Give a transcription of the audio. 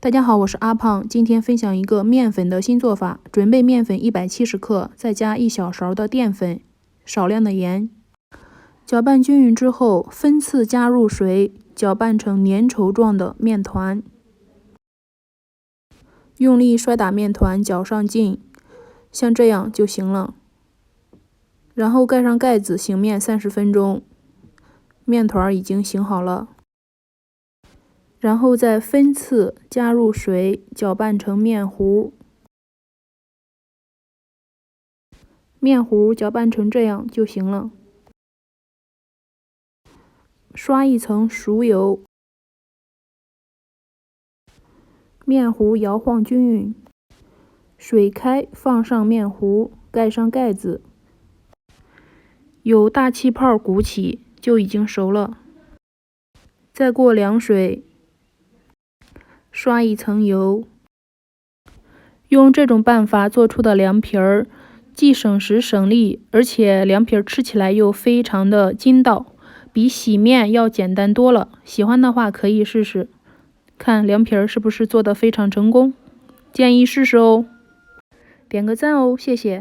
大家好，我是阿胖，今天分享一个面粉的新做法。准备面粉170克，再加1小勺的淀粉，少量的盐。搅拌均匀之后，分次加入水，搅拌成粘稠状的面团。用力摔打面团，搅上劲，像这样就行了。然后盖上盖子，醒面30分钟。面团已经醒好了。然后再分次加入水，搅拌成面糊。面糊搅拌成这样就行了。刷一层熟油，面糊摇晃均匀。水开，放上面糊，盖上盖子。有大气泡鼓起，就已经熟了。再过凉水。刷一层油，用这种办法做出的凉皮儿，既省时省力，而且凉皮儿吃起来又非常的筋道，比洗面要简单多了。喜欢的话可以试试，看凉皮儿是不是做得非常成功？建议试试哦，点个赞哦，谢谢。